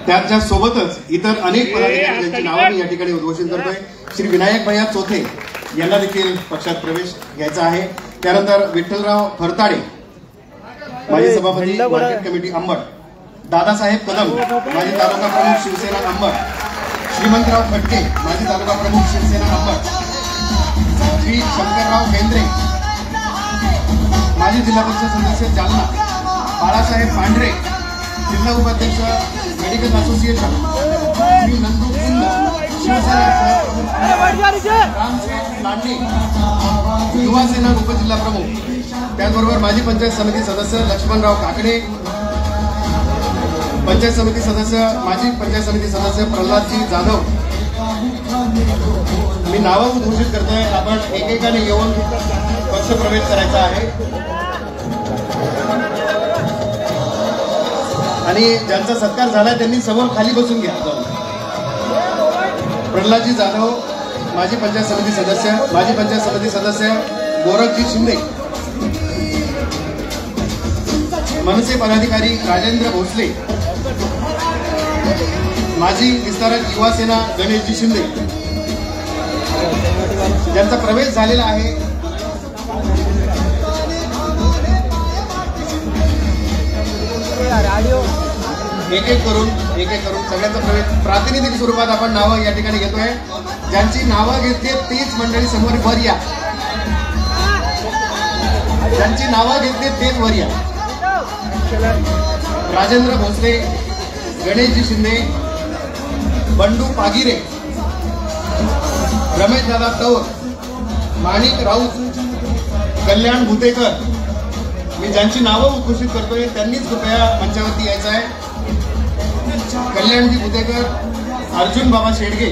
त्यांच्या सोबतच इतर अनेक पदाधिकारी ज्यांची नावं मी या ठिकाणी उद्घोषित करतोय. श्री विनायक भैया चोथे यांना देखील पक्षात प्रवेश घ्यायचा आहे. त्यानंतर विठ्ठलराव फरताडे माजी सभापती मार्केट कमिटी अंबड, दादासाहेब कदम माजी तालुका प्रमुख शिवसेना अंबड, श्रीमंतराव खटके माजी तालुका प्रमुख शिवसेना अंबड, श्री शंकरराव केंद्रे माजी जिल्हा परिषद सदस्य जालना, बाळासाहेब पांढरे जिल्हा उपाध्यक्ष मेडिकल असोसिएशन, श्री नंदू कुंद शिवसेना लांडे युवा सेना उपजिल्हा प्रमुख, त्याचबरोबर माजी पंचायत समिती सदस्य लक्ष्मणराव काकडे, पंचायत समिती सदस्य माजी पंचायत समिती सदस्य प्रल्हादजी जाधव. मी नावं घोषित करतोय. आपण एकेकाने येऊन पक्ष प्रवेश करायचा आहे आणि ज्यांचा सत्कार झाला त्यांनी समोर खाली बसून घ्या. प्रल्हादजी जाधव माजी पंचायत समिती सदस्य, माजी पंचायत समिती सदस्य गोरखजी शिंदे, मनसे पदाधिकारी राजेंद्र भोसले, माजी विस्तारक युवा सेना गणेशजी शिंदे ज्यांचा प्रवेश झालेला आहे. एक एक करून सगळ्यांचा प्रवेश प्रातिनिधिक स्वरूपात आपण नावं या ठिकाणी घेतोय. ज्यांची नावं घेतली तेच मंडळी समोर वर या. ज्यांची नावं घेतली तेच वर या. राजेंद्र भोसले, गणेशजी शिंदे, बंडू पागिरे, रमेश दादा तौर, माणिक राऊत, कल्याण भुतेकर. मी ज्यांची नावं घोषित करतोय त्यांनीच कृपया मंचावरती यायचं आहे. कल्याणजी भुतेकर, अर्जुन बाबा शेडगे,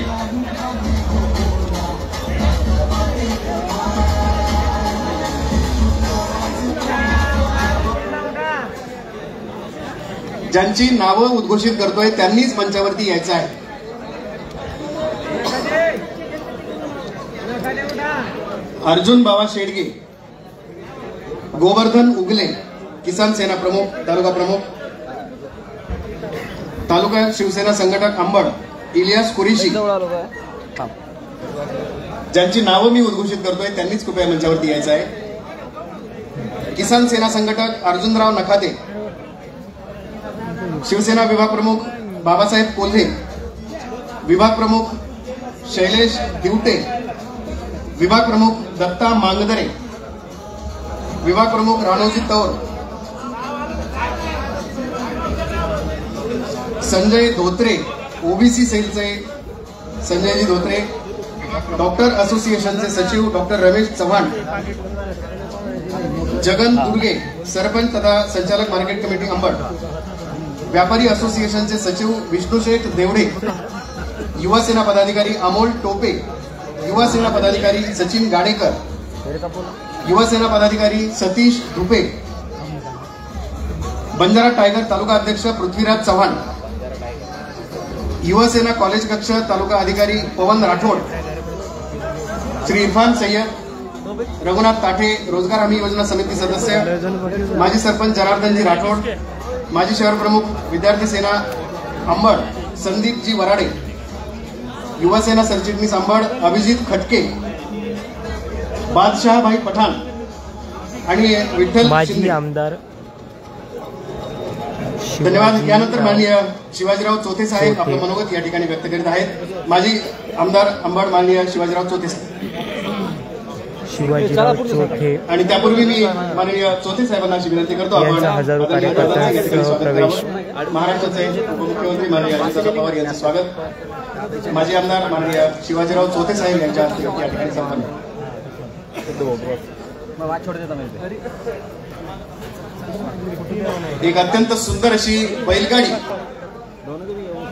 ज्यांची नावं उद्घोषित करतोय त्यांनीच मंचावरती यायचं आहे. अर्जुन बाबा शेडगे, गोवर्धन उगले किसान सेना प्रमुख तालुका प्रमुख, तालुका शिवसेना संघटक अंबड इलियास कुरेशी. ज्यांची नावं मी उद्घोषित करतोय त्यांनीच कृपया मंचावरती यायचं आहे. किसान सेना संघटक अर्जुनराव नखाते, शिवसेना विभाग प्रमुख बाबासाहेब कोल्हे, विभाग प्रमुख शैलेश दिवटे, विभाग प्रमुख दत्ता मांगदरे, विभाग प्रमुख राणोजी तौर, संजय धोत्रे ओबीसी सेलचे संजयजी धोत्रे, डॉक्टर असोसिएशनचे सचिव डॉक्टर रमेश चव्हाण, जगन दुर्गे सरपंच तथा संचालक मार्केट कमिटी अंबड, व्यापारी असोसिएशनचे सचिव विष्णुशेठ देवडे, युवा सेना पदाधिकारी अमोल टोपे, युवा सेना पदाधिकारी सचिन गाडेकर, युवा सेना पदाधिकारी सतीश धुपे, बंजारा टायगर तालुका अध्यक्ष पृथ्वीराज चव्हाण, युवा सेना कॉलेज कक्ष तालुका अधिकारी पवन राठोड, श्री इरफान सय्यद, रघुनाथ ताठे रोजगार हमी योजना समिती सदस्य, माजी सरपंच जनार्दनजी राठोड, माजी शहर प्रमुख विद्यार्थी सेना अंबड संदीपजी वराडे, युवा सेना सरचिटणीस अंबड अभिजित खटके, बादशाहभाई पठाण आणि विठ्ठल शिंदे. आमदार धन्यवाद. यानंतर माननीय शिवाजीराव चोथे साहेब आपलं मनोगत या ठिकाणी व्यक्त करीत आहेत. माजी आमदार अंबड माननीय शिवाजीराव चोथे साहेब. शिवाजीराव चोथे आणि त्यापूर्वी मी माननीय चोथे साहेबांना अशी विनंती करतो आपण महाराष्ट्राचे उपमुख्यमंत्री माननीय अजितदादा पवार यांचं स्वागत. माजी आमदार माननीय शिवाजीराव चोथे साहेब यांच्या हस्ते या ठिकाणी संपन्न. एक अत्यंत सुंदर अशी बैलगाडी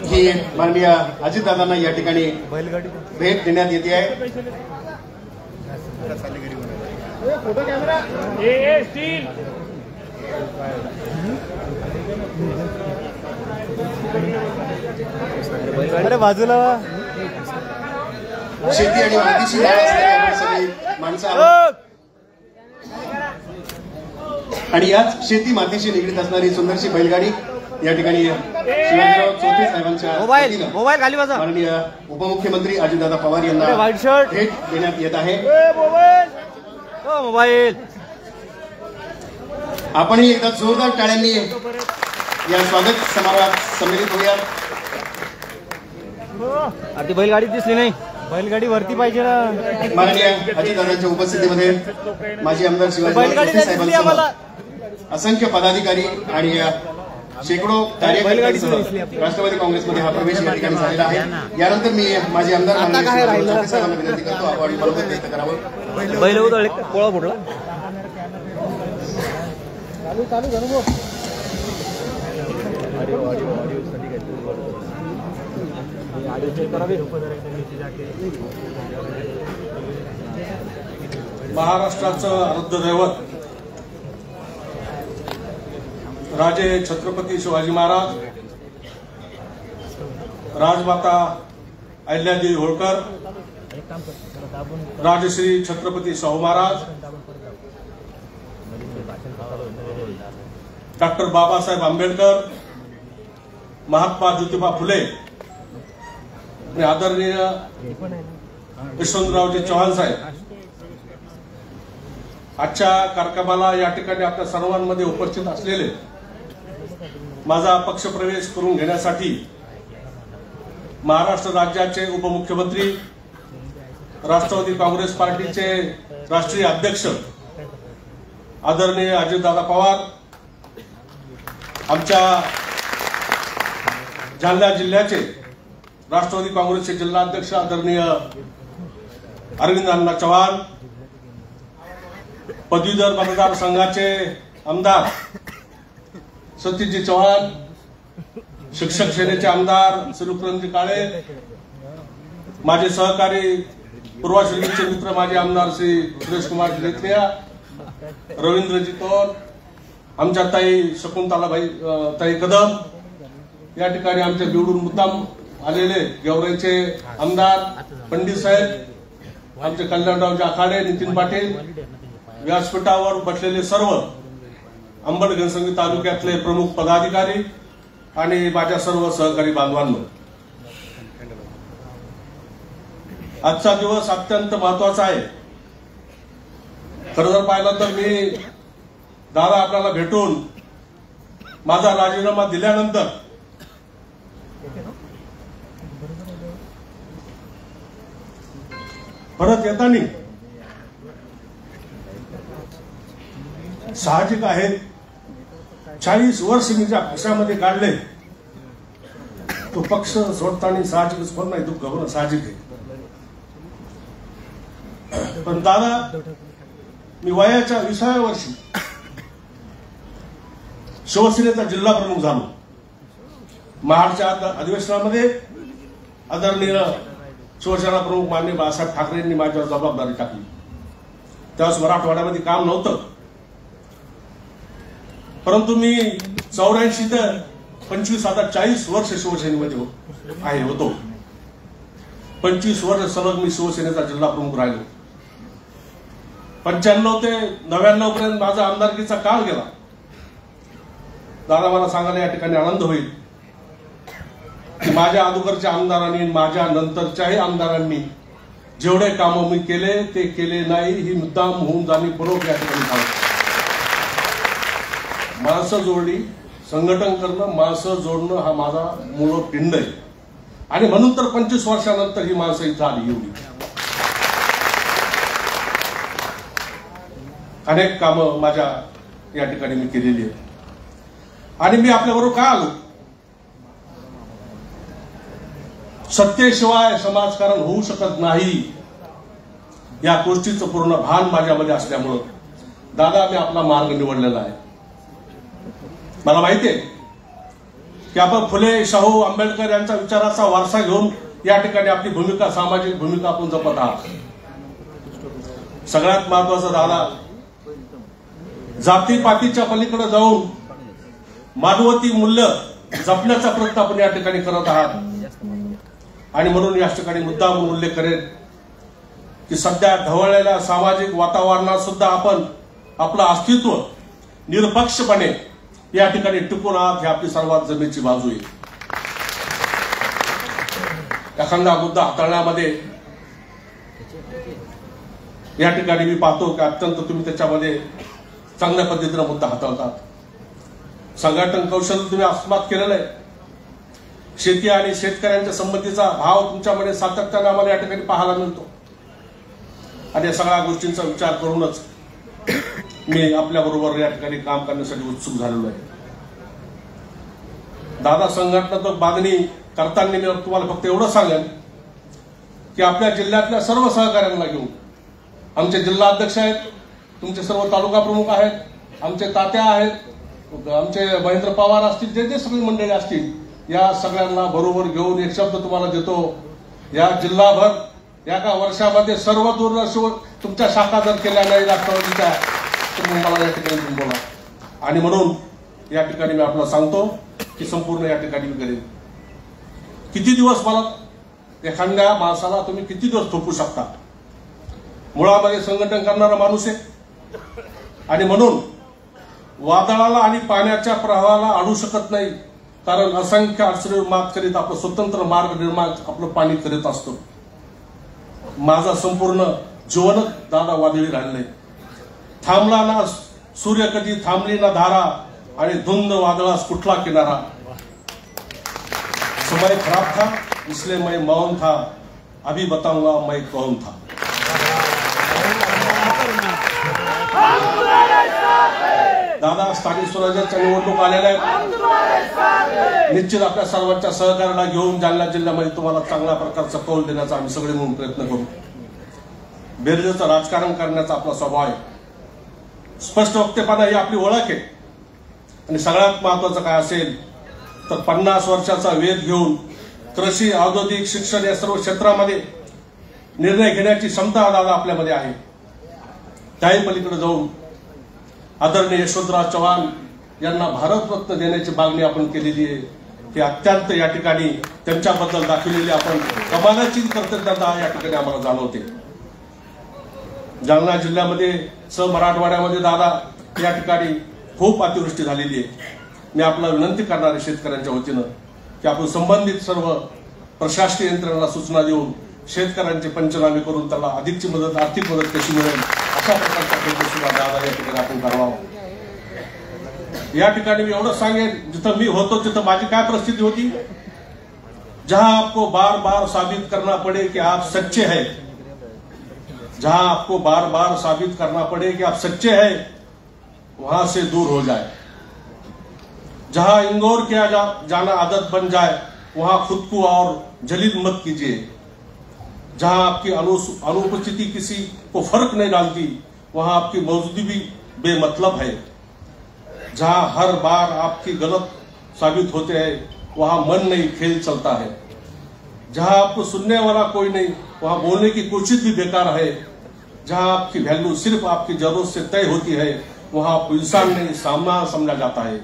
ही माननीय अजितदादांना या ठिकाणी भेट देण्यात येते आहे. अरे बाजूला शेती आणि मातीशी सगळी माणसं आणि याच शेती मातीशी निगडीत असणारी सुंदरशी बैलगाडी या ठिकाणी शिवाजीराव चौथे साहेबांच्या मोबाईल खाली बसा. माननीय उपमुख्यमंत्री अजितदादा पवार यांना व्हाईट शर्ट भेट देण्यात येत आहे. मोबाईल आपणही एकदा जोरदार टाळ्यांनी या स्वागत समारोहात सम्मिलित होऊयात. ती बैलगाडी दिसली नाही, बैलगाडी वरती पाहिजे ना. माननीय अजितदादांच्या उपस्थितीमध्ये माजी आमदार शिवाजीराव चौथे साहेबांसह असंख्य पदाधिकारी आणि शेकडो कार्यकर्त्यांसह राष्ट्रवादी काँग्रेसमध्ये हा प्रवेश या ठिकाणी झालेला आहे. यानंतर मी माजी आमदार चौथे साहेबांना विनंती करतो आपण मनोगत व्यक्त करावं. बैल उधळले, पोळा फुटला. महाराष्ट्राचं आराध्य दैवत राजे छत्रपती शिवाजी महाराज, राजमाता अहिल्यादेवी होळकर, राजश्री छत्रपती शाहू महाराज, डॉक्टर बाबासाहेब आंबेडकर, महात्मा ज्योतिबा फुले आणि आदरणीय यशवंतरावजी चव्हाण साहेब आजच्या कार्यक्रमाला या ठिकाणी आपल्या सर्वांमध्ये उपस्थित असलेले माझा पक्षप्रवेश करून घेण्यासाठी महाराष्ट्र राज्याचे उपमुख्यमंत्री, राष्ट्रवादी काँग्रेस पार्टीचे राष्ट्रीय अध्यक्ष आदरणीय अजितदादा पवार, आमच्या जालना जिल्ह्याचे राष्ट्रवादी काँग्रेसचे जिल्हाध्यक्ष आदरणीय अरविंद अण्णा चव्हाण, पदवीधर मतदारसंघाचे आमदार सतीशजी चव्हाण, शिक्षक सेनेचे आमदार श्रीकृष्णजी काळे, माझे सहकारी पूर्वाश्रमीचे मित्र माजी आमदार श्री सुरेश कुमार लेथरिया, रवींद्रजी कौर, आमच्या ताई शकुंतलाबाई ताई कदम, या ठिकाणी आमच्या बिवडून मुद्दाम आलेले गेवराईचे आमदार पंडित साहेब, आमचे कल्याणरावजी आखाडे, नितीन पाटील, व्यासपीठावर बसलेले सर्व अंबडगंजसंगी तालुक्यातले प्रमुख पदाधिकारी आणि माझ्या सर्व सहकारी बांधवांनो, आजचा दिवस अत्यंत महत्वाचा आहे. खरं जर पाहिलं तर मी दादा आपल्याला भेटून माझा राजीनामा दिल्यानंतर परत येताना साहजिक आहे 40 वर्ष मी ज्या पक्षामध्ये काढले तो पक्ष सोडताना साहजिकच पण नाही, दुःख होणं साहजिक आहे. पण दादा मी वयाच्या 20व्या वर्षी शिवसेनेचा जिल्हा प्रमुख झालो. महाडच्या अधिवेशनामध्ये आदरणीय शिवसेना प्रमुख माननीय बाळासाहेब ठाकरेंनी माझ्यावर जबाबदारी टाकली. त्यावेळेस मराठवाड्यामध्ये काम नव्हतं, परंतु मी 84 ते 25 आता 40 वर्ष शिवसेनेमध्ये होतो. 25 वर्ष सलग मी शिवसेनेचा जिल्हा प्रमुख राहिलो. 95 ते 99 पर्यंत माझा आमदारकीचा काळ गेला. दादा मला सांगायला या ठिकाणी आनंद होईल की माझ्या अगोदरच्या आमदारांनी माझ्या नंतरच्याही आमदारांनी जेवढे कामं मी केले ते केले नाही ही मुद्दाम होऊन जाणीवपूर्वक या ठिकाणी सांगतो. माणसं जोडली, संघटन करणं, माणसं जोडणं हा माझा मूळ पिंड आहे आणि म्हणून तर 25 वर्षानंतर ही माणसं इथं आली. एवढी अनेक कामं माझ्या या ठिकाणी मी केलेली आहेत आणि मी आपल्याबरोबर का आलो? सत्तेशिवाय समाजकारण होऊ शकत नाही या गोष्टीचं पूर्ण भान माझ्यामध्ये असल्यामुळं दादा मी आपला मार्ग निवडलेला आहे. मला माहिती आहे की आपण फुले, शाहू, आंबेडकर यांच्या विचाराचा वारसा घेऊन या ठिकाणी आपली भूमिका, सामाजिक भूमिका आपण जपत आहात. सगळ्यात महत्वाचं दादा, जातीपातीच्या पलीकडे जाऊन मानवती मूल्य जपण्याचा प्रयत्न आपण या ठिकाणी करत आहात आणि म्हणून या ठिकाणी मुद्दाम उल्लेख करेन की सध्या ढवळलेल्या सामाजिक वातावरणात सुद्धा आपण आपलं अस्तित्व निरपक्षपणे या ठिकाणी टिकून आहात ही आपली सर्वात जमेची बाजू आहे. एखादा मुद्दा हाताळण्यामध्ये या ठिकाणी मी पाहतो की अत्यंत तुम्ही त्याच्यामध्ये चांगल्या पद्धतीने मुद्दा हाताळतात. संघटन कौशल्य तुम्ही आत्मसात केलेलं आहे. शेती आणि शेतकऱ्यांच्या संबंधीचा भाव तुमच्यामध्ये सातत्याने आम्हाला या ठिकाणी पाहायला मिळतो. आणि या सगळ्या गोष्टींचा विचार करूनच मी आपल्याबरोबर या ठिकाणी काम करण्यासाठी उत्सुक झालेलो आहे. दादा संघटनात्मक बांधणी करताना मी तुम्हाला फक्त एवढं सांगेन की आपल्या जिल्ह्यातल्या सर्व सहकाऱ्यांना घेऊन, आमचे जिल्हा अध्यक्ष आहेत, तुमचे सर्व तालुका प्रमुख आहेत, आमचे तात्या आहेत, आमचे महेंद्र पवार असतील, जे जे सगळी मंडळी असतील, या सगळ्यांना बरोबर घेऊन एक शब्द तुम्हाला देतो. या जिल्हाभर या का वर्षामध्ये सर्व दूरदर्शन तुमच्या शाखा जर केल्या नाही राष्ट्रवादीच्या तर मला या ठिकाणी बोला. आणि म्हणून या ठिकाणी मी आपल्याला सांगतो की संपूर्ण या ठिकाणी मी करेन. किती दिवस मला एखाद्या माणसाला तुम्ही किती दिवस थोपू शकता? मुळामध्ये संघटन करणारा माणूस आहे आणि म्हणून वादळाला आणि पाण्याच्या प्रवाहाला अडू शकत नाही. कारण असंख्य अडचणीवर मात करीत आपलं स्वतंत्र मार्ग निर्माण आपलं पाणी करीत असतो. माझा संपूर्ण जीवनच दादा वादळी राहिलंय. थांबला ना सूर्य, कधी थांबली ना धारा, आणि धुंद वादळास कुठला किनारा. समय खराब था इसलिए मैं मौन था, अभी बताऊंगा मैं कौन था. दादा स्थानिक स्वराज्याच्या निवडणूक आलेल्या आहेत. निश्चित आपल्या सर्वांच्या सहकार्याला घेऊन जालना जिल्ह्यामध्ये तुम्हाला चांगल्या प्रकारचा कौल देण्याचा आम्ही सगळे म्हणून प्रयत्न करू. बेरजेचं राजकारण करण्याचा आपला स्वभाव आहे. स्पष्ट वक्तेपणा ही आपली ओळख आहे. आणि सगळ्यात महत्वाचं काय असेल तर 50 वर्षाचा वेध घेऊन कृषी, औद्योगिक, शिक्षण या सर्व क्षेत्रामध्ये निर्णय घेण्याची क्षमता दादा आपल्यामध्ये आहे. त्याही पलीकडे जाऊन आदरणीय यशवंतराव चव्हाण यांना भारतरत्न देण्याची मागणी आपण केलेली आहे. हे अत्यंत या ठिकाणी त्यांच्याबद्दल दाखवलेली आपण कमालाची कृतज्ञता या ठिकाणी आम्हाला जाणवते. जालना जिल्ह्यामध्ये मराठवाड्यामध्ये दादा या ठिकाणी खूप अतिवृष्टी झालेली आहे. मी आपल्याला विनंती करणार आहे शेतकऱ्यांच्या वतीनं की आपण संबंधित सर्व प्रशासकीय यंत्रणांना सूचना देऊन शेतकऱ्यांचे पंचनामे करून त्याला अधिकची मदत, आर्थिक मदत कशी मिळेल अशा प्रकारचा प्रयत्न सुद्धा दादा या ठिकाणी आपण करावा. या ठिकाणी मी एवढं सांगेन, जिथं मी होतो तिथं माझी काय परिस्थिती होती. जहां आपको बार बार साबित करना पड़े कि आप सच्चे हैं, जहां आपको बार बार साबित करना पड़े कि आप सच्चे हैं, वहां से दूर हो जाए. जहां इग्नोर किया जाना आदत बन जाए वहां खुद को और जलील मत कीजिए. जहां आपकी अनुपस्थिति किसी को फर्क नहीं डालती वहां आपकी मौजूदगी भी बेमतलब है. जहां हर बार आपकी गलत साबित होते हैं वहां मन नहीं खेल चलता है. जहां आपको सुनने वाला कोई नहीं वहां बोलने की कोशिश भी बेकार है. जहां आपकी वैल्यू सिर्फ आपकी जरूरत से तय होती है वहां आपको इंसान नहीं सामना समझा जाता है.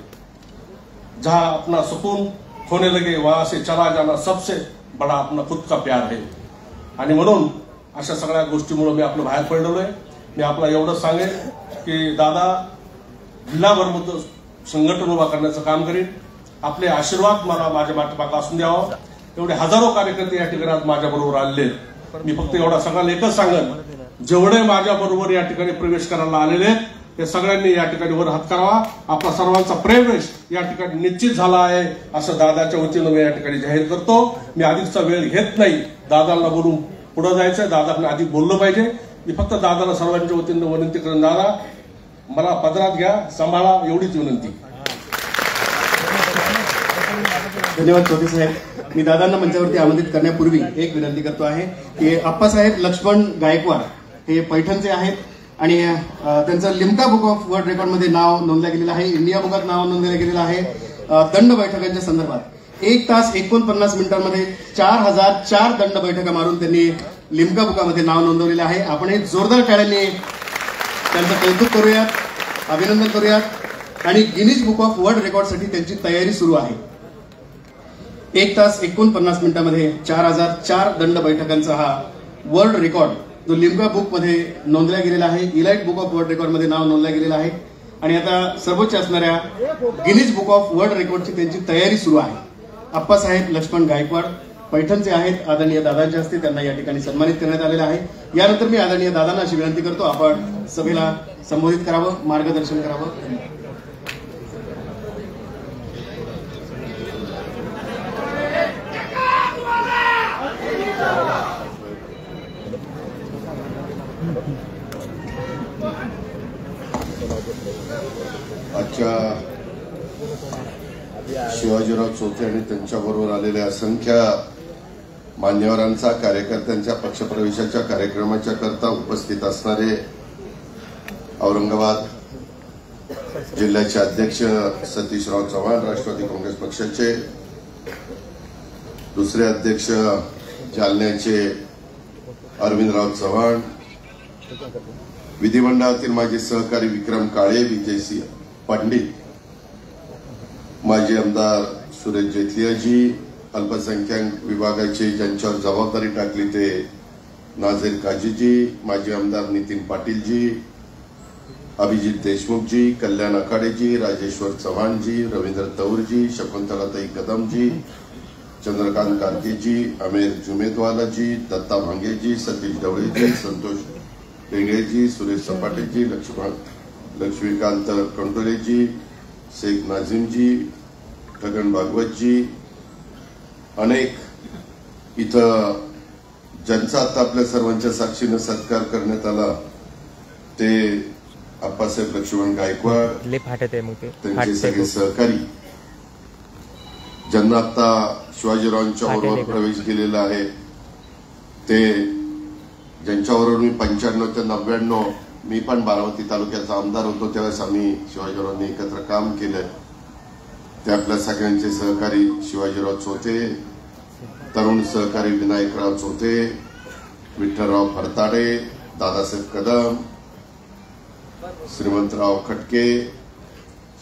जहां अपना सुकून खोने लगे वहां से चला जाना सबसे बड़ा अपना खुद का प्यार है. आणि म्हणून अशा सगळ्या गोष्टीमुळे मी आपलं बाहेर पडलेलो आहे. मी आपल्याला एवढं सांगेन की दादा जिल्हाभर संघटन उभा करण्याचं काम करीन. आपले आशीर्वाद मला माझ्या पाठीमागे असून द्यावं. एवढे हजारो कार्यकर्ते या ठिकाणी आज माझ्याबरोबर आलेले. मी फक्त एवढा सगळ्यांना एकच सांगेन, जेवढे माझ्याबरोबर या ठिकाणी प्रवेश करायला आलेले ते सगळ्यांनी या ठिकाणी वर हात करावा. आपला सर्वांचा प्रवेश या ठिकाणी निश्चित झाला आहे असं दादाच्या वतीनं मी या ठिकाणी जाहीर करतो. मी अधिकचा वेळ घेत नाही. दादांना बोलून पुढे जायचं, दादांना अधिक बोललं पाहिजे. मी फक्त दादाला सर्वांच्या वतीनं विनंती करेन, दादा मला पदरात घ्या, सांभाळा, एवढीच विनंती. धन्यवाद चौधरी साहेब. मी दादांना मंचावरती आमंत्रित करण्यापूर्वी एक विनंती करतो आहे की आप्पासाहेब लक्ष्मण गायकवाड हे पैठणचे आहेत आणि त्यांचं लिम्का बुक ऑफ वर्ल्ड रेकॉर्डमध्ये नाव नोंदलं गेलेलं आहे. इंडिया बुकात नाव नोंदलं गेलेलं आहे. दंड बैठकांच्या संदर्भात 1 तास 49 मिनिटांमध्ये 4004 दंड बैठका मारून त्यांनी लिम्का बुकामध्ये नाव नोंदवलेलं आहे. आपण एक जोरदार टाळ्यांनी त्यांचं कौतुक करूयात, अभिनंदन करूयात. आणि गिनीज बुक ऑफ वर्ल्ड रेकॉर्डसाठी त्यांची तयारी सुरू आहे. 1 तास 49 मिनिटांमध्ये 4004 दंड बैठकांचा हा वर्ल्ड रेकॉर्ड जो लिम्का बुक मध्ये नोंदला गेलेला आहे, elite book of world record मध्ये नाव नोंदलं गेलेलं आहे. आणि आता सर्वोच्च असणाऱ्या गिनीज बुक ऑफ वर्ल्ड रेकॉर्डची त्यांची तयारी सुरू आहे. आप्पासाहेब लक्ष्मण गायकवाड पैठणचे आहेत. आदरणीय दादांच्या हस्ते त्यांना या ठिकाणी सन्मानित करण्यात आलेलं आहे. यानंतर मी आदरणीय दादांना अशी विनंती करतो, आपण सभेला संबोधित करावं, मार्गदर्शन करावं. आजच्या शिवाजीराव चौथे आणि त्यांच्याबरोबर आलेल्या असंख्य मान्यवरांचा, कार्यकर्त्यांच्या पक्षप्रवेशाच्या कार्यक्रमाच्या करता उपस्थित असणारे औरंगाबाद जिल्ह्याचे अध्यक्ष सतीशराव चव्हाण राष्ट्रवादी काँग्रेस पक्षाचे, दुसरे अध्यक्ष जालन्याचे अरविंदराव चव्हाण, विधिमंडळातील माझे सहकारी विक्रम काळे, विजयसिंह पंडित, माजी आमदार सुरेश जेतलियाजी, अल्पसंख्याक विभागाची ज्यांच्यावर जबाबदारी टाकली ते नाझीर काजीजी, माजी आमदार नितीन पाटीलजी, अभिजित देशमुखजी, कल्याण आखाडेजी, राजेश्वर चव्हाणजी, रवींद्र तौरजी, शकुंतलाताई कदमजी, चंद्रकांत कारकेजी, अमेर जुमेदवालाजी, दत्ता भांगेजी, सतीश ढवळेजी, संतोष डेंगळेजी, सुरेश सपाटेजी, लक्ष्मीकांत कंटोलेजी, शेख नाझीमजी, गगन भागवतजी, अनेक इथं ज्यांचा आता आपल्या सर्वांच्या साक्षीनं सत्कार करण्यात आला ते आप्पासाहेब लक्ष्मण गायकवाड, त्यांचे सगळे सहकारी ज्यांना आता शिवाजीरावांच्या बरोबर प्रवेश केलेला आहे, ते ज्यांच्याबरोबर मी 95 ते 99 मी पण बारामती तालुक्याचा आमदार होतो, त्यावेळेस आम्ही शिवाजीरावांनी एकत्र काम केलं. ते आपल्या सगळ्यांचे सहकारी शिवाजीराव चौथे, तरुण सहकारी विनायकराव चौथे, विठ्ठलराव फरताडे, दादासाहेब कदम, श्रीमंतराव खटके,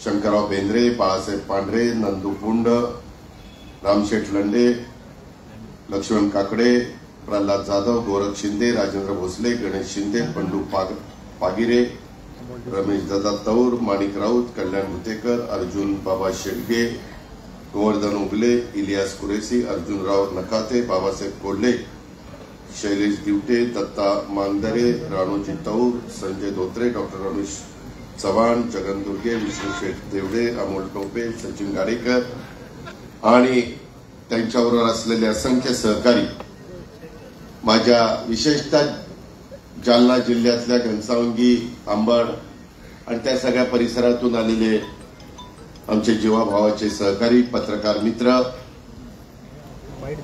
शंकरराव बेंद्रे, बाळासाहेब पांढरे, नंदू पुंड, रामशेठ लंडे, लक्ष्मण काकडे, प्रल्हाद जाधव, गोरख शिंदे, राजेंद्र भोसले, गणेश शिंदे, बंडू पागिरे, रमेश दादा तौर, माणिक राऊत, कल्याण भुतेकर, अर्जुन बाबा शेडगे, गोवर्धन उगले, इलियास कुरेसी, अर्जुनराव नकाते, बाबासाहेब कोल्हे, शैलेश दिवटे, दत्ता मांगदरे, राणोजी तौर, संजय धोत्रे, डॉक्टर रमेश चव्हाण, जगन दुर्गे, विष्णू शेठ देवडे, अमोल टोपे, सचिन गाडेकर आणि त्यांच्याबरोबर असलेले असंख्य सहकारी, माझ्या विशेषतः जालना जिल्ह्यातल्या घनसावंगी, अंबड आणि त्या सगळ्या परिसरातून आलेले आमचे जीवाभावाचे सहकारी, पत्रकार मित्र,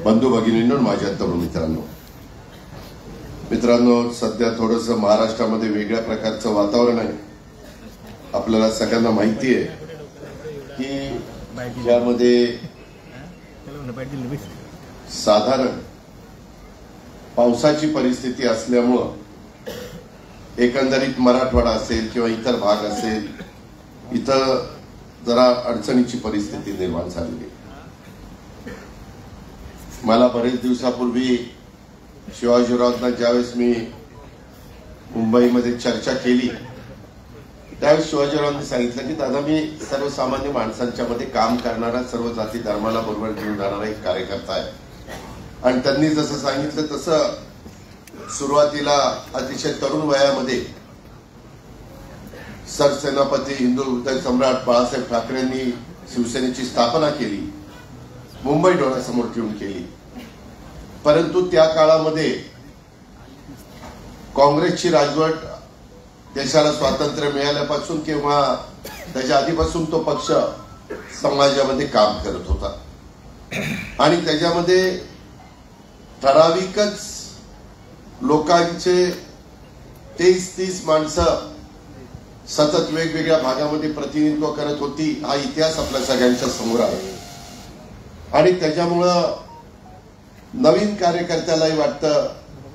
बंधू भगिनींनो, माझ्या तरुण मित्रांनो, सध्या थोडंसं महाराष्ट्रामध्ये वेगळ्या प्रकारचं वातावरण आहे. आपल्याला सगळ्यांना माहिती आहे की यामध्ये साधारण पावसाची परिस्थिती असल्यामुळं एकंदरीत मराठवाडा असेल किंवा इतर भाग असेल, इथं जरा अडचणीची परिस्थिती निर्माण झालेली. मला बरेच दिवसापूर्वी शिवाजीरावांना ज्यावेळेस मी मुंबईमध्ये चर्चा केली त्यावेळेस शिवाजीरावांनी सांगितलं की दादा, मी सर्वसामान्य माणसांच्या मध्ये काम करणारा, सर्व जाती धर्माला बरोबर घेऊन जाणारा एक कार्यकर्ता आहे. आणि त्यांनी जसं सांगितलं तसं सुरुवातीला अतिशय तरुण वयामध्ये सरसेनापती, हिंदू हृदय सम्राट बाळासाहेब ठाकरेंनी शिवसेनेची स्थापना केली, मुंबई डोळ्यासमोर ठेवून केली. परंतु त्या काळामध्ये काँग्रेसची राजवट देशाला स्वातंत्र्य मिळाल्यापासून किंवा त्याच्या आधीपासून तो पक्ष समाजामध्ये काम करत होता आणि त्याच्यामध्ये ठराविकच लोकांचे 30 माणसं सतत वेगवेगळ्या भागामध्ये प्रतिनिधित्व करत होती. हा इतिहास आपल्या सगळ्यांच्या समोर आहे आणि त्याच्यामुळं नवीन कार्यकर्त्यालाही वाटतं,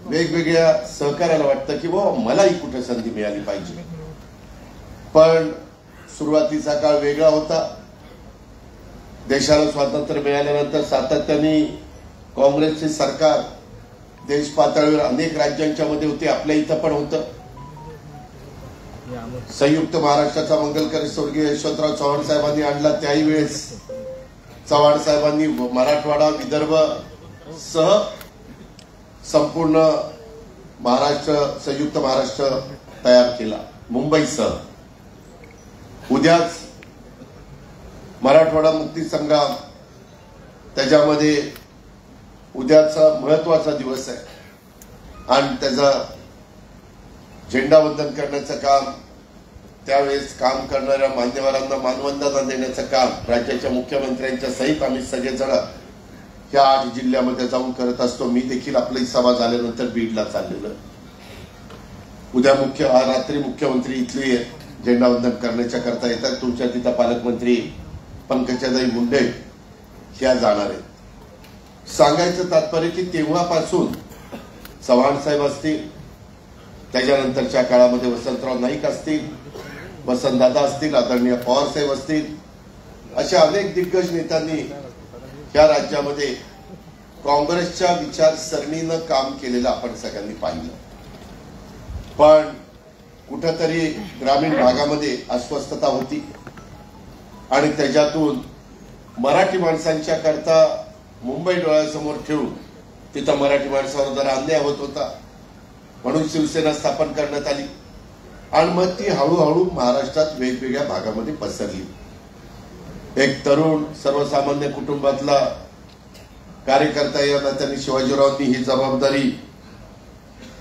वेगवेगळ्या सहकार्याला वाटतं की मलाही कुठे संधी मिळाली पाहिजे. पण सुरुवातीचा काळ वेगळा होता. देशाला स्वातंत्र्य मिळाल्यानंतर सातत्याने काँग्रेसचे सरकार देश पातळीवर अनेक राज्यांच्या मध्ये होते, आपल्या इथं पण होतं. संयुक्त महाराष्ट्राचा मंगलकारी स्वर्गीय यशवंतराव चव्हाण साहेबांनी आणला, त्याही वेळेस चव्हाण साहेबांनी मराठवाडा विदर्भ सह संपूर्ण महाराष्ट्र संयुक्त महाराष्ट्र तयार केला, मुंबईसह. उद्याच मराठवाडा मुक्ती संग्राम, त्याच्यामध्ये उद्याचा महत्वाचा दिवस आहे आणि त्याचा झेंडावंदन करण्याचं काम, त्यावेळेस काम करणाऱ्या मान्यवरांना मानवंदना देण्याचं काम राज्याच्या मुख्यमंत्र्यांच्या सहित आम्ही सगळेजण या 8 जिल्ह्यामध्ये जाऊन करत असतो. मी देखील आपली सभा झाल्यानंतर बीडला चाललेलो. उद्या रात्री मुख्यमंत्री इथली झेंडावंदन करण्याच्या करता येतात. तुमच्या तिथं पालकमंत्री पंकजाताई मुंडे ह्या जाणार आहेत. सांगायचं तात्पर्य की तेव्हापासून चव्हाण साहेब असतील, त्याच्यानंतरच्या काळामध्ये वसंतराव नाईक असतील, वसंतदादा असतील, आदरणीय पवार साहेब असतील, अशा अनेक दिग्गज नेत्यांनी या राज्यामध्ये काँग्रेसच्या विचारसरणीनं काम केलेलं आपण सगळ्यांनी पाहिलं. पण कुठंतरी ग्रामीण भागामध्ये अस्वस्थता होती आणि त्याच्यातून मराठी माणसांच्या करता मुंबई डोळ्यासमोर ठेवून तिथं मराठी माणसावर जरा अन्याय होत होता म्हणून शिवसेना स्थापन करण्यात आली आणि मग ती हळूहळू महाराष्ट्रात वेगवेगळ्या भागामध्ये पसरली. एक तरुण सर्वसामान्य कुटुंबातला कार्यकर्ता या नात्याने शिवाजीरावांनी ही जबाबदारी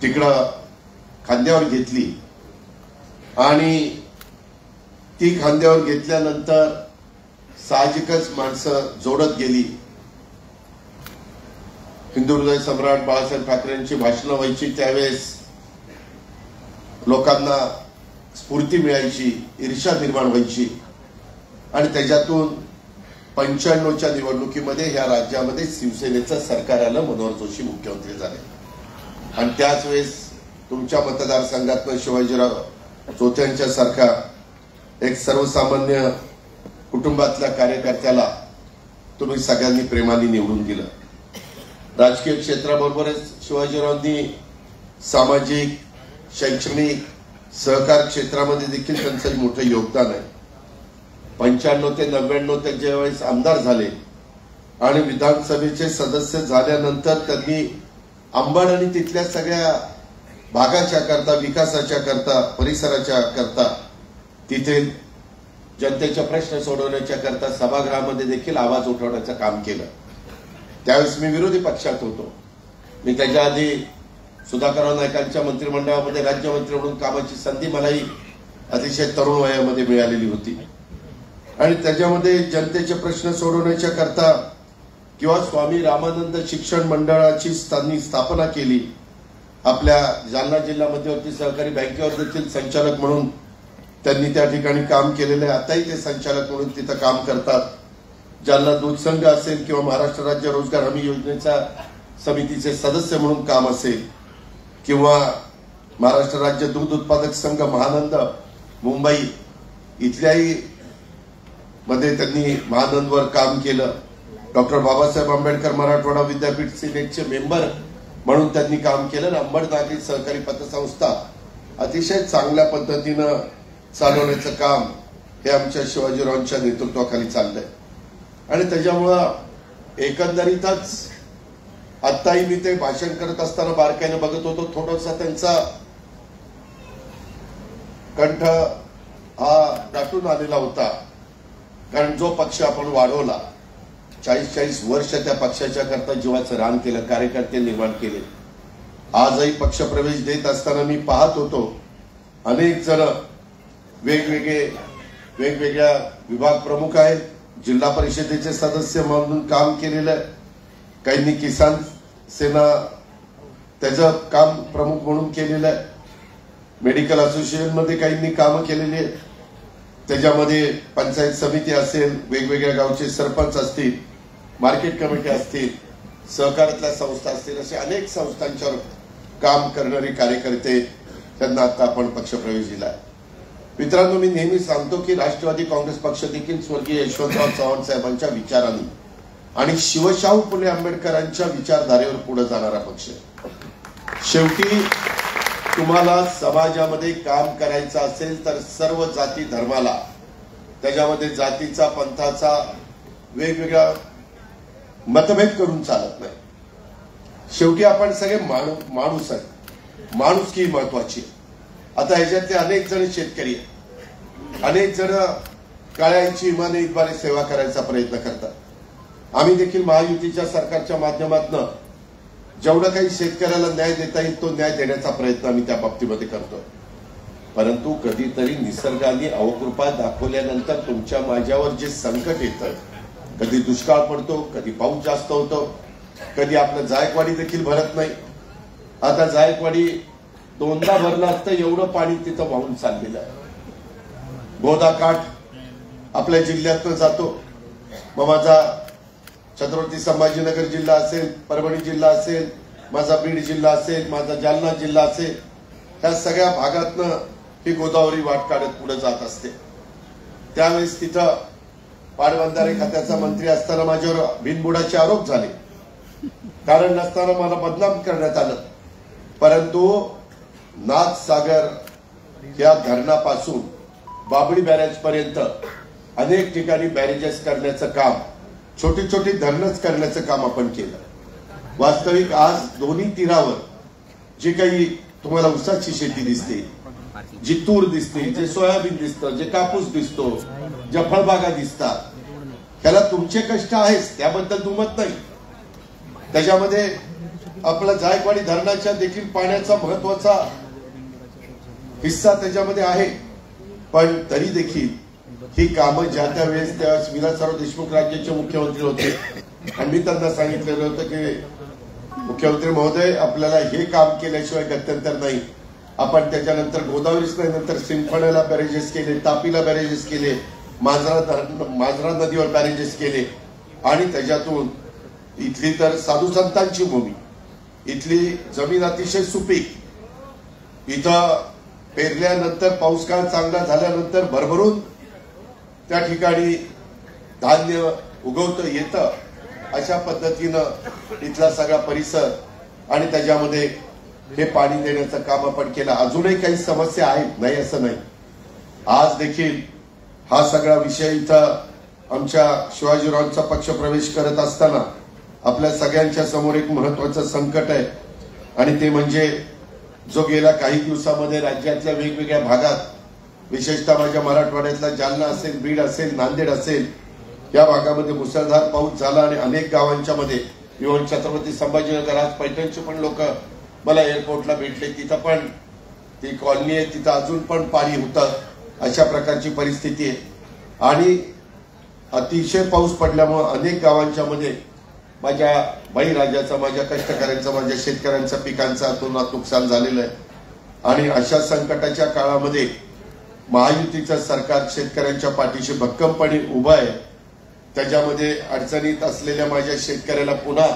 तिकडं खांद्यावर घेतली आणि ती खांद्यावर घेतल्यानंतर साहजिकच माणसं जोडत गेली. हिंदू हृदय सम्राट बाळासाहेब ठाकरेंची भाषणं व्हायची, त्यावेळेस लोकांना स्फूर्ती मिळायची, ईर्ष्या निर्माण व्हायची आणि त्याच्यातून 95च्या निवडणुकीमध्ये ह्या राज्यामध्ये शिवसेनेचं सरकार आलं, मनोहर जोशी मुख्यमंत्री झाले आणि त्याच वेळेस तुमच्या मतदारसंघातनं शिवाजीराव चोथ्यांच्या सारखा एक सर्वसामान्य कुटुंबातल्या कार्यकर्त्याला तुम्ही सगळ्यांनी प्रेमाने निवडून दिलं. राजकीय क्षेत्राबरोबरच शिवाजीरावांनी सामाजिक, शैक्षणिक, सहकार क्षेत्रामध्ये देखील त्यांचं मोठं योगदान आहे. 95 ते 99 ते ज्यावेळेस आमदार झाले आणि विधानसभेचे सदस्य झाल्यानंतर त्यांनी अंबड आणि तिथल्या सगळ्या भागाच्या करता, विकासाच्या करता, परिसराच्या करता, तिथे जनतेचे प्रश्न सोडवण्याच्या करता सभागृहामध्ये देखील आवाज उठवण्याचं काम केलं. त्यावेळेस मी विरोधी पक्षात होतो. मी त्याच्या आधी सुधाकरराव नाईकांच्या मंत्रिमंडळामध्ये राज्यमंत्री म्हणून कामाची संधी मलाही अतिशय तरुण वयामध्ये मिळालेली होती आणि त्याच्यामध्ये जनतेचे प्रश्न सोडवण्याच्या करता किंवा स्वामी रामानंद शिक्षण मंडळाची त्यांनी स्थापना केली. आपल्या जालना जिल्हा मध्यवर्ती सहकारी बँकेवर देखील संचालक म्हणून त्यांनी त्या ठिकाणी काम केलेलं आहे. आताही ते संचालक म्हणून तिथं काम करतात. जालना दूध संघ असेल किंवा महाराष्ट्र राज्य रोजगार हमी योजनेचा समितीचे सदस्य म्हणून काम असेल किंवा महाराष्ट्र राज्य दूध उत्पादक संघ महानंद मुंबई इथल्याही मध्ये त्यांनी महानंदवर काम केलं. डॉक्टर बाबासाहेब आंबेडकर मराठवाडा विद्यापीठ सिनेटचे मेंबर म्हणून त्यांनी काम केलं. अंबड नागरी सहकारी पतसंस्था अतिशय चांगल्या पद्धतीनं चालवण्याचं काम हे आमच्या शिवाजीरावांच्या नेतृत्वाखाली चाललंय आणि त्याच्यामुळं एकंदरीतच आत्ताही मी ते भाषण करत असताना बारकाईने बघत होतो. थोडासा त्यांचा कंठ हा दाटून आलेला होता कारण जो पक्ष आपण वाढवला 40 वर्ष त्या पक्षाच्या करता जीवाचं रान केलं, कार्यकर्ते निर्माण केले. आजही पक्षप्रवेश देत असताना मी पाहत होतो अनेक जण वेगवेगळ्या विभाग प्रमुख आहेत, जिल्हा परिषदेचे सदस्य म्हणून काम केलेलं आहे, काहींनी किसान सेना त्याचं काम प्रमुख म्हणून केलेलं आहे, मेडिकल असोसिएशनमध्ये काहींनी कामं केलेली आहेत, त्याच्यामध्ये पंचायत समिती असेल, वेगवेगळ्या गावचे सरपंच असतील, मार्केट कमिटी असतील, सहकारातल्या संस्था असतील, असे अनेक संस्थांच्यावर काम करणारे कार्यकर्ते त्यांना आता आपण पक्षप्रवेश दिला. मित्रांनो, मी नेहमी सांगतो की राष्ट्रवादी काँग्रेस पक्ष देखील स्वर्गीय यशवंतराव चव्हाण साहेबांच्या विचारांनी आणि शिवशाहू फुले आंबेडकरांच्या विचारधारेवर पुढे जाणारा पक्ष. शेवटी तुम्हाला समाजामध्ये काम करायचं असेल तर सर्व जाती धर्माला, त्याच्यामध्ये जातीचा पंथाचा वेगवेगळा मतभेद करून चालत नाही. शेवटी आपण सगळे माणूस आहे, माणुसकी महत्वाची. आता ह्याच्यातले अनेक जण शेतकरी आहेत, अनेक जण काळ्यांची इमानीद्वारे सेवा करायचा प्रयत्न करतात. आम्ही देखील महायुतीच्या सरकारच्या माध्यमातून जेवढं काही शेतकऱ्याला न्याय देता येईल तो न्याय देण्याचा प्रयत्न आम्ही त्या बाबतीमध्ये करतोय. परंतु कधीतरी निसर्गाने अवकृपा दाखवल्यानंतर तुमच्या माझ्यावर जे संकट येतं, कधी दुष्काळ पडतो, कधी पाऊस जास्त होतो, कधी आपलं जायकवाडी देखील भरत नाही. आता जायकवाडी दोनदा भरलं असतं एवढं पाणी तिथं वाहून चाललेलं आहे. गोदाकाठ आपल्या जिल्ह्यातनं जातो. मग माझा छत्रपती संभाजीनगर जिल्हा असेल, परभणी जिल्हा असेल, माझा बीड जिल्हा असेल, माझा जालना जिल्हा असेल, ह्या सगळ्या भागातनं ही गोदावरी वाट काढत पुढे जात असते. त्यावेळेस तिथं पाटबंधारे खात्याचा मंत्री असताना माझ्यावर बिनबुडाचे आरोप झाले. कारण नसताना मला बदनाम करण्यात आलं. परंतु नाथसागर या धरणापासून बाबळी बॅरेज पर्यंत अनेक ठिकाणी बॅरेजेस करण्याचं काम, छोटी छोटी धरणच करण्याचं काम आपण केलं. वास्तविक आज दोन्ही तीरावर जे काही तुम्हाला ऊसाची शेती दिसते, जी तूर दिसते, जे सोयाबीन दिसतं, जे कापूस दिसतो, ज्या फळबागा दिसतात, त्याला तुमचे कष्ट आहेच, त्याबद्दल दुमत नाही. त्याच्यामध्ये आपला जायकवाडी धरणाच्या देखील पाण्याचा महत्वाचा हिस्सा त्याच्यामध्ये आहे. पण तरी देखील ही कामं ज्या त्यावेळेस त्यावेळेस विलासराव देशमुख राज्याचे मुख्यमंत्री होते आणि मी त्यांना सांगितलेलं होतं की मुख्यमंत्री महोदय, आपल्याला हे काम केल्याशिवाय गत्यंतर नाही. आपण त्याच्यानंतर गोदावरीच नाही, नंतर सिंफण्याला बॅरेजेस केले, तापीला बॅरेजेस केले, मांजरा नदीवर बॅरेजेस केले आणि त्याच्यातून इथली तर साधू संतांची भूमी, इथली जमीन अतिशय सुपीक, इथं पेरल्यानंतर पाऊस काळ चांगला झाल्यानंतर भरभरून त्या ठिकाणी धान्य उगवतं येतं. अशा पद्धतीनं इथला सगळा परिसर आणि त्याच्यामध्ये हे पाणी देण्याचं काम आपण केलं. अजूनही काही समस्या आहेत, नाही असं नाही. आज देखील हा सगळा विषय इथं आमच्या शिवाजीरावांचा पक्ष प्रवेश करत असताना आपल्या सगळ्यांच्या समोर एक महत्वाचं संकट आहे आणि ते म्हणजे जो गेल्या काही दिवसामध्ये राज्यातल्या वेगवेगळ्या भागात, विशेषतः माझ्या मराठवाड्यातला जालना असेल, बीड असेल, नांदेड असेल, या भागामध्ये मुसळधार पाऊस झाला आणि अनेक गावांच्या मध्ये इव्हन छत्रपती संभाजीनगर, आज पैठणचे पण लोक मला एअरपोर्टला भेटले, तिथं पण ती कॉलनी आहे, तिथं अजून पण पाणी होतं. अशा प्रकारची परिस्थिती आहे आणि अतिशय पाऊस पडल्यामुळे अनेक गावांच्या मध्ये माझ्या बळीराजाचं, माझ्या कष्टकऱ्यांचं, माझ्या शेतकऱ्यांच्या पिकांचं अतोनात नुकसान झालेलं आहे. आणि अशा संकटाच्या काळामध्ये महायुतीचं सरकार शेतकऱ्यांच्या पाठीशी भक्कमपणे उभं आहे. त्याच्यामध्ये अडचणीत असलेल्या माझ्या शेतकऱ्याला पुन्हा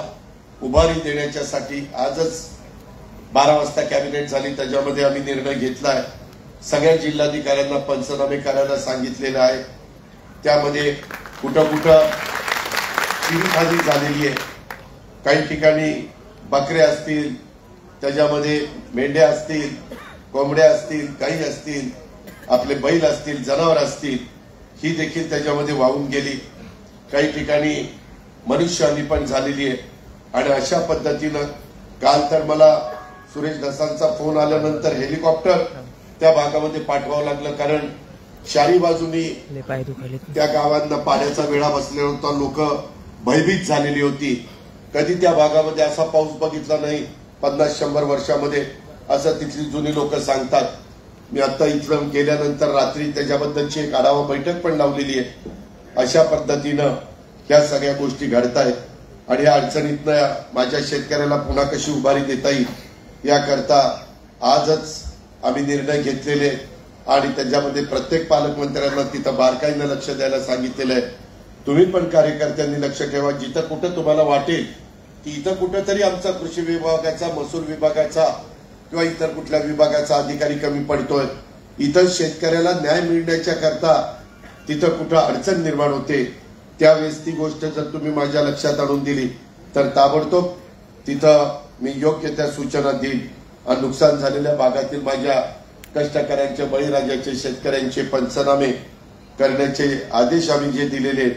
उभारी देण्याच्यासाठी आजच 12 वाजता कॅबिनेट झाली, त्याच्यामध्ये आम्ही निर्णय घेतलाय. सगळ्या जिल्हाधिकाऱ्यांना पंचनामे करायला सांगितलेलं आहे. त्यामध्ये कुठं कुठं चिरीखाली झालेली आहे, काही ठिकाणी बकऱ्या असतील, त्याच्यामध्ये मेंढ्या असतील, कोंबड्या असतील, गाई असतील, आपले बैल असतील, जनावर असतील, ही देखील त्याच्यामध्ये वाहून गेली. काही ठिकाणी मनुष्यहानी पण झालेली आहे. आणि अशा पद्धतीनं काल तर मला सुरेश धसांचा फोन आल्यानंतर हेलिकॉप्टर त्या भागामध्ये पाठवावं लागलं, कारण चारी बाजूनी त्या गावांना पाण्याचा वेढा बसलेला होता, लोक भयभीत झालेली होती. कधी त्या भागामध्ये असा पाऊस बघितला नाही 50-100 वर्षामध्ये, असं तिथली जुनी लोक सांगतात. मी आता इथलं गेल्यानंतर रात्री त्याच्याबद्दलची एक आढावा बैठक पण लावलेली आहे. अशा पद्धतीनं ह्या सगळ्या गोष्टी घडतायत आणि या अडचणीतनं माझ्या शेतकऱ्याला पुन्हा कशी उभारी देता येईल याकरता आजच आम्ही निर्णय घेतलेले आणि त्याच्यामध्ये प्रत्येक पालकमंत्र्यांना तिथं बारकाईनं लक्ष द्यायला सांगितलेलं आहे. तुम्ही पण कार्यकर्त्यांनी लक्ष ठेवा, जिथं कुठं तुम्हाला वाटेल की इथं कुठंतरी आमचा कृषी विभागाचा, महसूल विभागाचा किंवा इतर कुठल्या विभागाचा अधिकारी कमी पडतोय, इथं शेतकऱ्याला न्याय मिळण्याच्या करता तिथं कुठं अडचण निर्माण होते, त्यावेळेस ती गोष्ट जर तुम्ही माझ्या लक्षात आणून दिली तर ताबडतोब तिथं मी योग्य त्या सूचना देईन. आणि नुकसान झालेल्या भागातील माझ्या कष्टकऱ्यांचे, बळीराजाचे, शेतकऱ्यांचे पंचनामे करण्याचे आदेश आम्ही जे दिलेले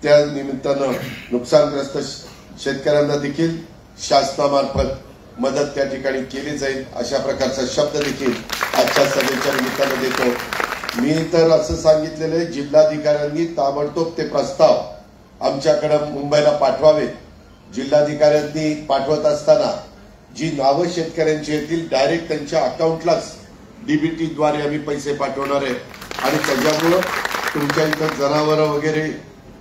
त्या निमित्तानं नुकसानग्रस्त शेतकऱ्यांना देखील शासनामार्फत मदत त्या ठिकाणी केली जाईल अशा प्रकारचा शब्द देखील आजच्या सभेच्या निमित्तानं देतो। मी तर असं सांगितलेलं आहे, जिल्हाधिकाऱ्यांनी ताबडतोब ते प्रस्ताव आमच्याकडे मुंबईला पाठवावे। जिल्हाधिकाऱ्यांनी पाठवत असताना जी नावं शेतकऱ्यांची येतील डायरेक्ट त्यांच्या अकाउंटलाच डीबीटीद्वारे आम्ही पैसे पाठवणार आहे आणि त्याच्यामुळं तुमच्या इथं जनावरं वगैरे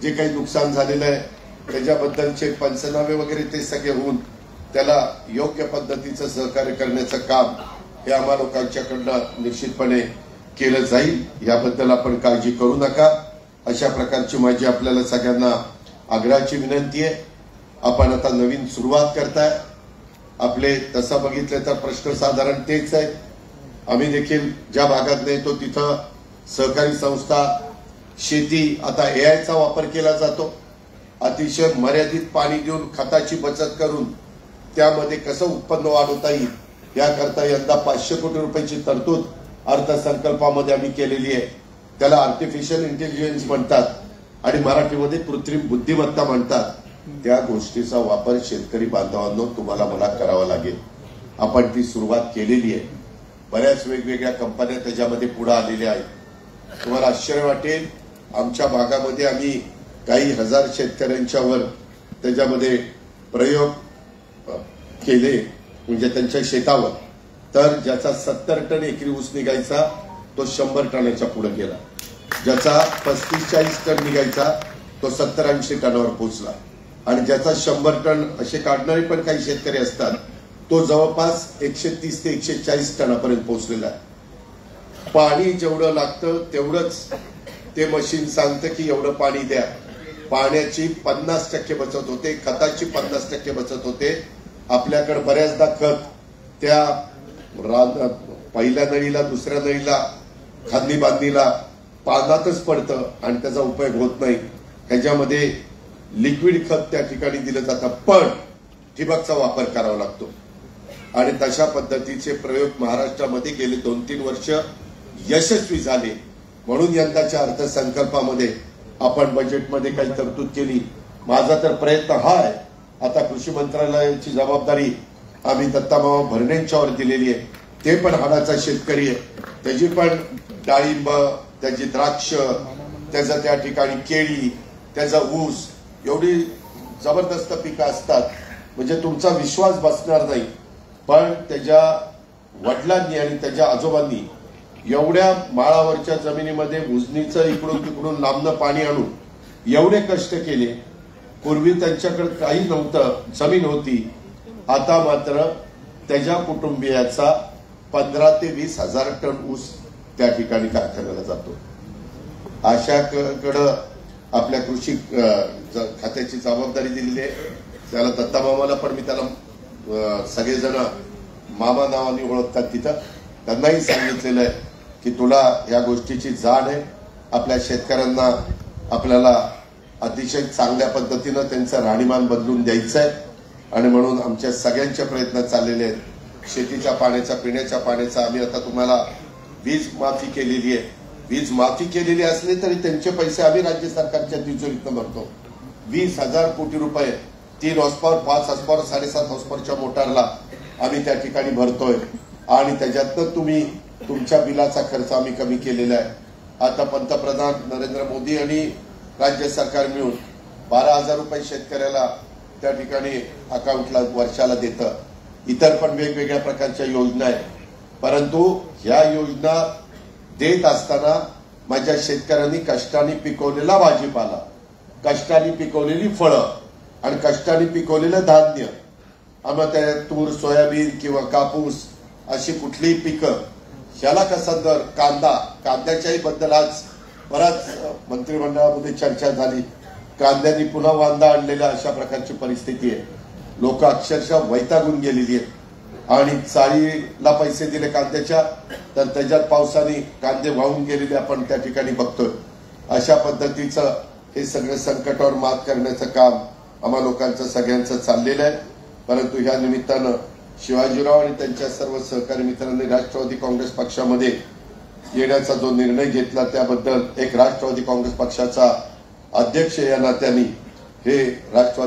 जे काही नुकसान झालेलं आहे त्याच्याबद्दलचे पंचनामे वगैरे ते सगळे होऊन त्याला योग्य पद्धतीचं सहकार्य करण्याचं काम हे आम्हा लोकांच्याकडनं निश्चितपणे केलं जाईल। याबद्दल आपण काळजी करू नका, अशा प्रकारची माझी आपल्याला सगळ्यांना आग्रहाची विनंती आहे। आपण आता नवीन सुरुवात करताय, आपले तसं बघितलं तर प्रश्न साधारण तेच आहे। आम्ही देखील ज्या भागात येतो तिथं सहकारी संस्था, शेती, आता एआयचा वापर केला जातो। अतिशय मर्यादित पाणी देऊन खताची बचत करून त्यामध्ये कसं उत्पन्न वाढवता येईल याकरता यंदा 500 कोटी रुपयाची तरतूद अर्थसंकल्पामध्ये आम्ही केलेली आहे। त्याला आर्टिफिशियल इंटेलिजन्स म्हणतात आणि मराठीमध्ये कृत्रिम बुद्धिमत्ता म्हणतात। त्या गोष्टीचा वापर शेतकरी बांधवांनो तुम्हाला मला करावा लागेल। आपण ती सुरुवात केलेली आहे, बऱ्याच वेगवेगळ्या कंपन्या त्याच्यामध्ये पुढे आलेल्या आहेत। तुम्हाला आश्चर्य वाटेल, आमच्या भागामध्ये आम्ही काही हजार शेतकऱ्यांच्यावर त्याच्यामध्ये प्रयोग केले, म्हणजे त्यांच्या शेतावर, तर ज्याचा 70 टन एकरी ऊस निघायचा तो 100 टनाच्या पुढे गेला, ज्याचा 35-40 टन निघायचा तो 70-80 टनावर पोहोचला आणि ज्याचा 100 टन असे काढणारे पण काही शेतकरी असतात तो जवळपास 130 ते 140 टनापर्यंत पोहोचलेला आहे। पाणी जेवढं लागतं तेवढंच ते मशीन सांगतं की एवढं पाणी द्या। पाण्याची 50% बचत होते, खताची 50% बचत होते। आपल्याकडे बऱ्याचदा खत त्या पहिल्या नळीला, दुसऱ्या नळीला, खांदी बांधणीला पानातच पडतं आणि त्याचा उपयोग होत नाही। ह्याच्यामध्ये लिक्विड खत त्या ठिकाणी दिलं जातं, पण ठिबकचा वापर करावा लागतो आणि तशा पद्धतीचे प्रयोग महाराष्ट्रामध्ये गेले 2-3 वर्ष यशस्वी झाले। म्हणून यंदाच्या अर्थसंकल्पामध्ये आपण बजेटमध्ये काही तरतूद केली। माझा तर प्रयत्न हा आहे, आता कृषी मंत्रालयाची जबाबदारी आम्ही दत्तामामा भरणेंच्यावर दिलेली आहे। ते पण हाडाचा शेतकरी आहे, त्याची पण डाळिंब, त्याची द्राक्ष, त्याचं त्या ठिकाणी केळी, त्याचा ऊस, एवढी जबरदस्त पिकं असतात म्हणजे तुमचा विश्वास बसणार नाही। पण त्याच्या वडिलांनी आणि त्याच्या आजोबांनी एवढ्या माळावरच्या जमिनीमध्ये उजनीचं इकडून तिकडून लांबनं पाणी आणून एवढे कष्ट केले। पूर्वी त्यांच्याकडे काही नव्हतं, जमीन होती, आता मात्र त्याच्या कुटुंबियाचा 15 ते 20 हजार टन ऊस त्या ठिकाणी कारखान्याला जातो। अशाकडं आपल्या कृषी खात्याची जबाबदारी दिलेली आहे। त्याला दत्तामामाला पण मी त्याला सगळेजण मामा नावाने ओळखतात, तिथं त्यांनाही सांगितलेलं आहे की तुला या गोष्टीची जाण आहे। आपल्या शेतकऱ्यांना आपल्याला अतिशय चांगल्या पद्धतीनं त्यांचं राहणीमान बदलून द्यायचं आहे आणि म्हणून आमच्या सगळ्यांचे प्रयत्न चाललेले आहेत। शेतीच्या पाण्याचा, पिण्याच्या पाण्याचा आम्ही आता तुम्हाला वीज माफी केलेली आहे। वीज माफी केलेली असली तरी त्यांचे पैसे आम्ही राज्य सरकारच्या तिजोरीतून भरतो। 20,000 कोटी रुपये 3 हॉर्सपॉवर, 5 हॉर्सपॉवर, 7.5 हॉर्सपॉवरच्या मोटारला आम्ही त्या ठिकाणी भरतोय आणि त्याच्यातनं तुम्ही तुमच्या बिलाचा खर्च आम्ही कमी केलेला आहे। आता पंतप्रधान नरेंद्र मोदी आणि राज्य सरकार मिळून 12,000 रुपये शेतकऱ्याला त्या ठिकाणी अकाउंटला वर्षाला देतं। इतर पण वेगवेगळ्या प्रकारच्या योजना आहेत, परंतु ह्या योजना देत असताना माझ्या शेतकऱ्यांनी कष्टाने पिकवलेला भाजीपाला, कष्टाने पिकवलेली फळं आणि कष्टाने पिकवलेलं धान्य, आम्हाला त्या तूर, सोयाबीन किंवा कापूस अशी कुठलीही पिकं, ह्याला कसा दर, कांद्याच्याही बद्दल आज बराच मंत्रिमंडळामध्ये चर्चा झाली। कांद्यांनी पुन्हा वांदा आणलेल्या अशा प्रकारची परिस्थिती आहे। लोक अक्षरशः वैतागून गेलेली आहेत आणि चाळीला पैसे दिले कांद्याच्या तर त्याच्यात पावसाने कांदे वाहून गेलेले आपण त्या ठिकाणी बघतोय। अशा पद्धतीचं हे सगळं संकटावर मात करण्याचं काम आम्हा लोकांचं सगळ्यांचं चाललेलं आहे। परंतु ह्या निमित्तानं शिवाजीराव आणि त्यांच्या सर्व सहकारी मित्रांनी राष्ट्रवादी काँग्रेस पक्षामध्ये येण्याचा जो निर्णय घेतला त्याबद्दल एक राष्ट्रवादी काँग्रेस पक्षाचा अध्यक्ष या नात्याने हे राष्ट्रवादी